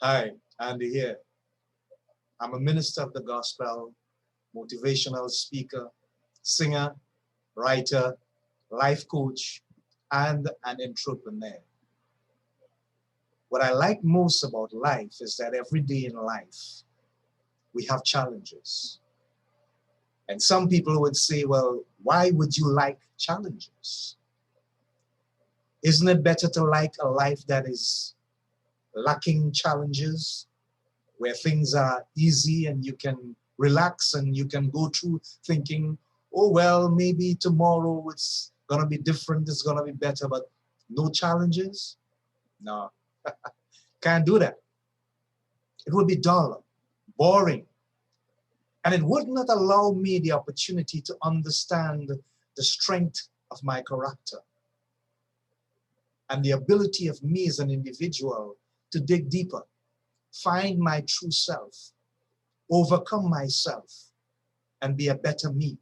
Hi, Andy here. I'm a minister of the gospel, motivational speaker, singer, writer, life coach, and an entrepreneur. What I like most about life is that every day in life, we have challenges. And some people would say, well, why would you like challenges? Isn't it better to like a life that is lacking challenges, where things are easy and you can relax and you can go through thinking, oh, well, maybe tomorrow it's going to be different, it's going to be better, but no challenges? No, can't do that. It would be dull, boring, and it would not allow me the opportunity to understand the strength of my character and the ability of me as an individual to dig deeper, find my true self, overcome myself, and be a better me.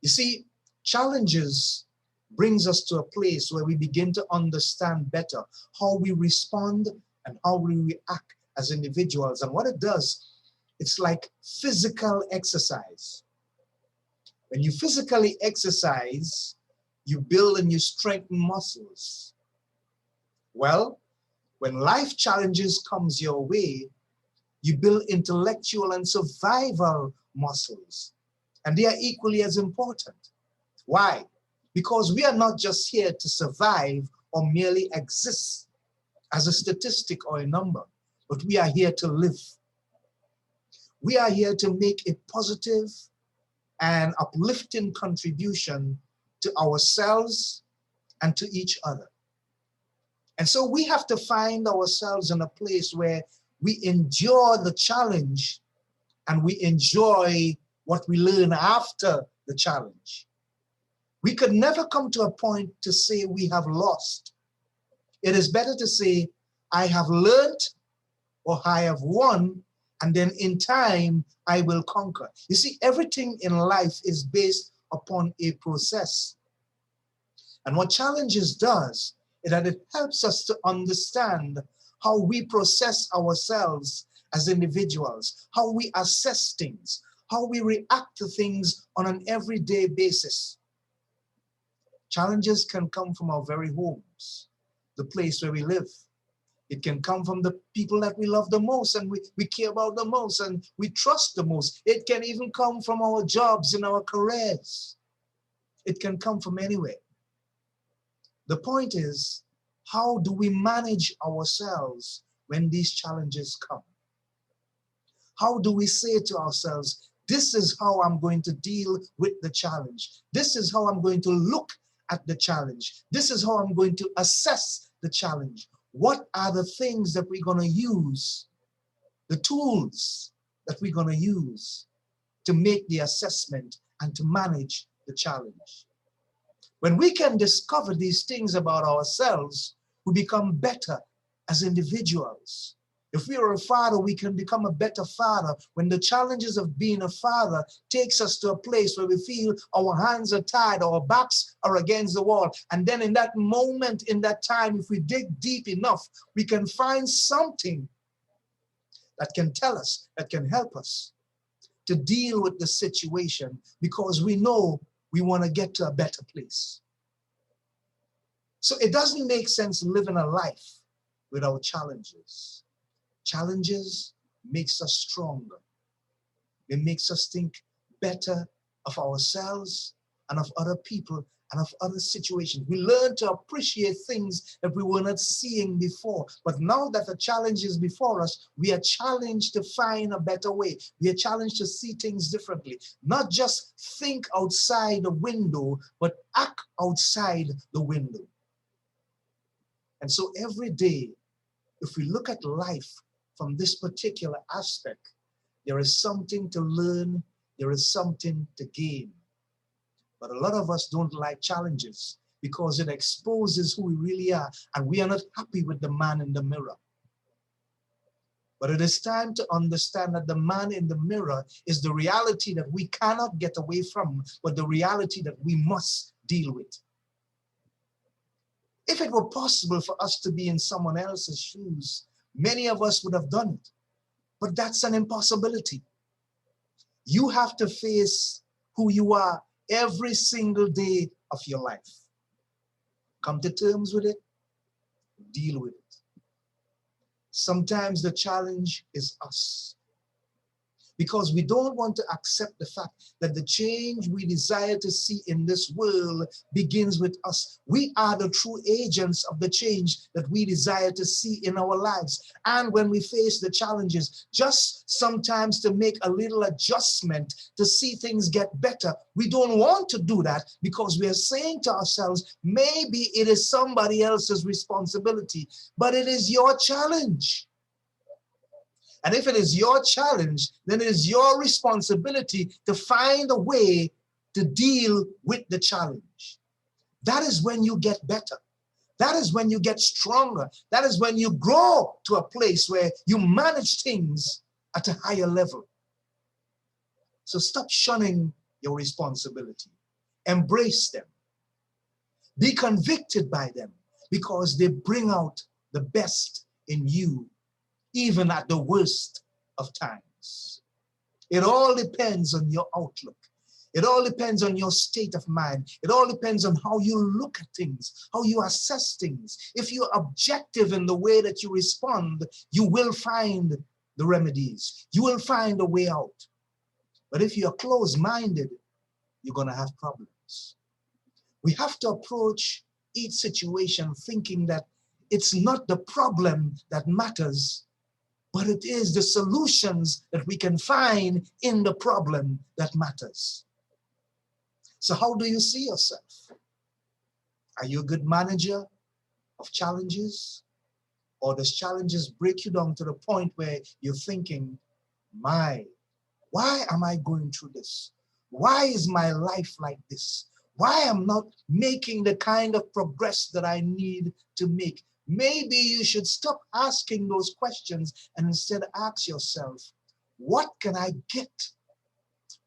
You see, challenges brings us to a place where we begin to understand better how we respond and how we react as individuals. And what it does, it's like physical exercise. When you physically exercise, you build and you strengthen muscles. Well, when life challenges comes your way, you build intellectual and survival muscles. And they are equally as important. Why? Because we are not just here to survive or merely exist as a statistic or a number, but we are here to live. We are here to make a positive and uplifting contribution to ourselves and to each other. And so we have to find ourselves in a place where we endure the challenge and we enjoy what we learn after the challenge. We could never come to a point to say we have lost. It is better to say, I have learned or I have won, and then in time, I will conquer. You see, everything in life is based upon a process. And what challenges does is that it helps us to understand how we process ourselves as individuals, how we assess things, how we react to things on an everyday basis. Challenges can come from our very homes, the place where we live. It can come from the people that we love the most and we care about the most and we trust the most. It can even come from our jobs and our careers. It can come from anywhere. The point is, how do we manage ourselves when these challenges come? How do we say to ourselves, this is how I'm going to deal with the challenge. This is how I'm going to look at the challenge. This is how I'm going to assess the challenge. What are the things that we're going to use, the tools that we're going to use to make the assessment and to manage the challenge? When we can discover these things about ourselves, we become better as individuals. If we are a father, we can become a better father. When the challenges of being a father takes us to a place where we feel our hands are tied, our backs are against the wall. And then in that moment, in that time, if we dig deep enough, we can find something that can tell us, that can help us to deal with the situation, because we know we want to get to a better place. So it doesn't make sense living a life without challenges. Challenges makes us stronger. It makes us think better of ourselves and of other people and of other situations. We learn to appreciate things that we were not seeing before. But now that the challenge is before us, we are challenged to find a better way. We are challenged to see things differently. Not just think outside the window, but act outside the window. And so every day, if we look at life from this particular aspect, there is something to learn, there is something to gain. But a lot of us don't like challenges because it exposes who we really are, and we are not happy with the man in the mirror. But it is time to understand that the man in the mirror is the reality that we cannot get away from, but the reality that we must deal with. If it were possible for us to be in someone else's shoes, Many of us would have done it, but that's an impossibility. You have to face who you are every single day of your life. Come to terms with it, deal with it. Sometimes the challenge is us, because we don't want to accept the fact that the change we desire to see in this world begins with us. We are the true agents of the change that we desire to see in our lives. And when we face the challenges, just sometimes to make a little adjustment to see things get better, we don't want to do that because we are saying to ourselves, maybe it is somebody else's responsibility, but it is your challenge. And if it is your challenge, then it is your responsibility to find a way to deal with the challenge. That is when you get better. That is when you get stronger. That is when you grow to a place where you manage things at a higher level. So stop shunning your responsibility. Embrace them. Be convicted by them because they bring out the best in you, even at the worst of times. It all depends on your outlook. It all depends on your state of mind. It all depends on how you look at things, how you assess things. If you're objective in the way that you respond, you will find the remedies. You will find a way out. But if you're closed-minded, you're going to have problems. We have to approach each situation thinking that it's not the problem that matters, but it is the solutions that we can find in the problem that matters. So how do you see yourself? Are you a good manager of challenges? Or does challenges break you down to the point where you're thinking, why am I going through this? Why is my life like this? Why am I not making the kind of progress that I need to make? Maybe you should stop asking those questions and instead ask yourself, what can I get?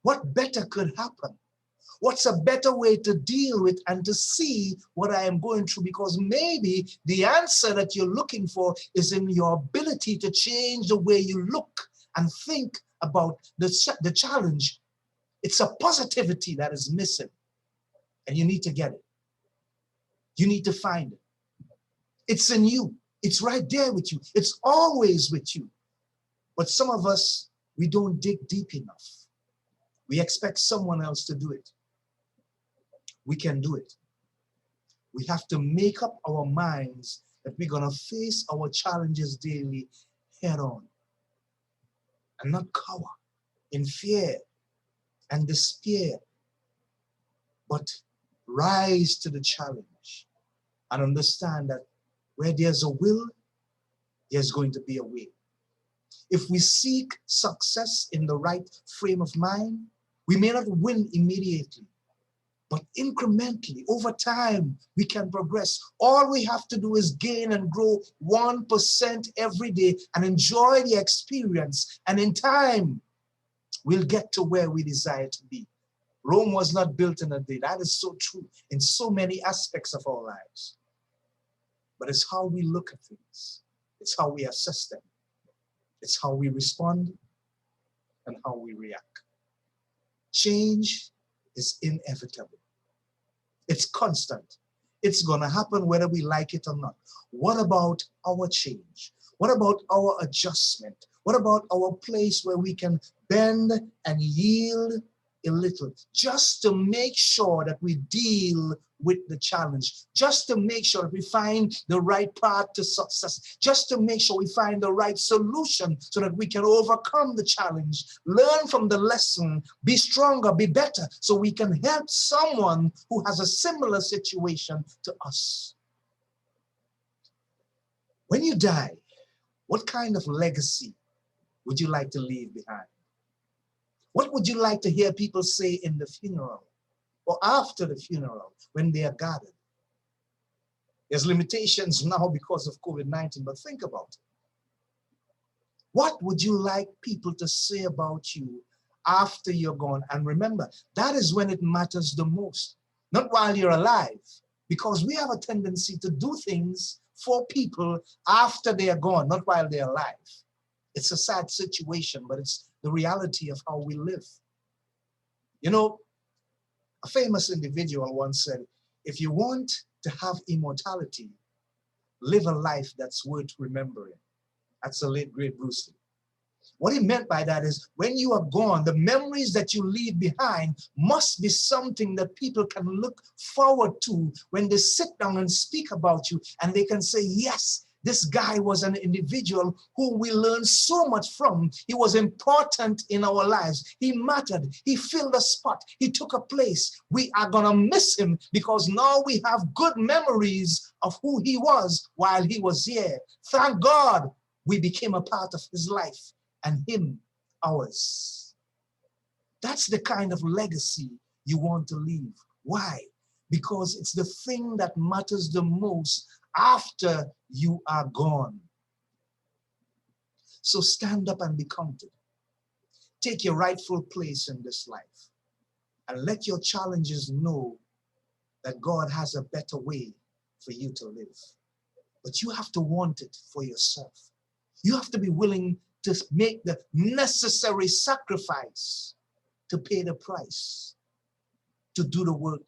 What better could happen? What's a better way to deal with and to see what I am going through? Because maybe the answer that you're looking for is in your ability to change the way you look and think about the challenge. It's a positivity that is missing, and you need to get it. You need to find it. It's in you. It's right there with you. It's always with you. But some of us, we don't dig deep enough. We expect someone else to do it. We can do it. We have to make up our minds that we're going to face our challenges daily head on and not cower in fear and despair, but rise to the challenge and understand that where there's a will, there's going to be a way. If we seek success in the right frame of mind, we may not win immediately, but incrementally, over time, we can progress. All we have to do is gain and grow 1% every day and enjoy the experience. And in time, we'll get to where we desire to be. Rome was not built in a day. That is so true in so many aspects of our lives. But it's how we look at things. It's how we assess them. It's how we respond and how we react. Change is inevitable. It's constant. It's going to happen whether we like it or not. What about our change? What about our adjustment? What about our place where we can bend and yield a little, just to make sure that we deal with the challenge, just to make sure that we find the right path to success, just to make sure we find the right solution so that we can overcome the challenge, learn from the lesson, be stronger, be better, so we can help someone who has a similar situation to us. When you die, what kind of legacy would you like to leave behind? What would you like to hear people say in the funeral or after the funeral when they are gathered? There's limitations now because of COVID-19, but think about it. What would you like people to say about you after you're gone? And remember, that is when it matters the most. Not while you're alive, because we have a tendency to do things for people after they are gone, not while they're alive. It's a sad situation, but it's the reality of how we live. You know, a famous individual once said, if you want to have immortality, live a life that's worth remembering. That's the late, great Bruce Lee. What he meant by that is when you are gone, the memories that you leave behind must be something that people can look forward to when they sit down and speak about you, and they can say, yes, this guy was an individual who we learned so much from. He was important in our lives. He mattered. He filled a spot. He took a place. We are going to miss him because now we have good memories of who he was while he was here. Thank God we became a part of his life and him ours. That's the kind of legacy you want to leave. Why? Because it's the thing that matters the most after you are gone. So stand up and be counted. Take your rightful place in this life and let your challenges know that God has a better way for you to live. But you have to want it for yourself. You have to be willing to make the necessary sacrifice to pay the price, to do the work,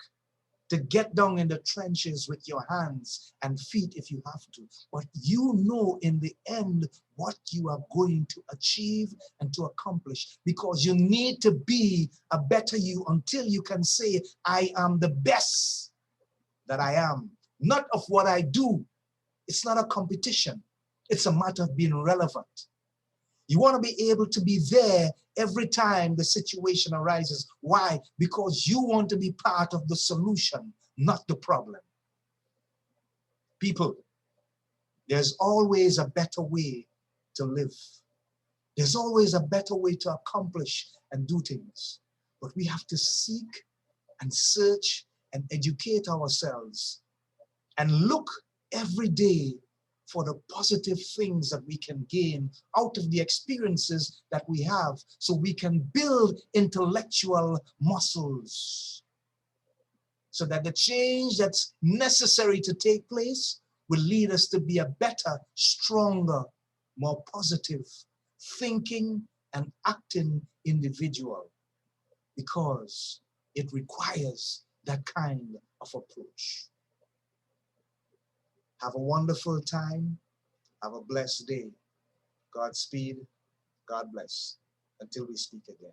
to get down in the trenches with your hands and feet if you have to. But you know in the end what you are going to achieve and to accomplish, because you need to be a better you until you can say, I am the best that I am. Not of what I do. It's not a competition. It's a matter of being relevant. You want to be able to be there every time the situation arises. Why? Because you want to be part of the solution, not the problem. People, there's always a better way to live. There's always a better way to accomplish and do things. But we have to seek and search and educate ourselves and look every day for the positive things that we can gain out of the experiences that we have, so we can build intellectual muscles, so that the change that's necessary to take place will lead us to be a better, stronger, more positive thinking and acting individual, because it requires that kind of approach. Have a wonderful time. Have a blessed day. Godspeed. God bless. Until we speak again.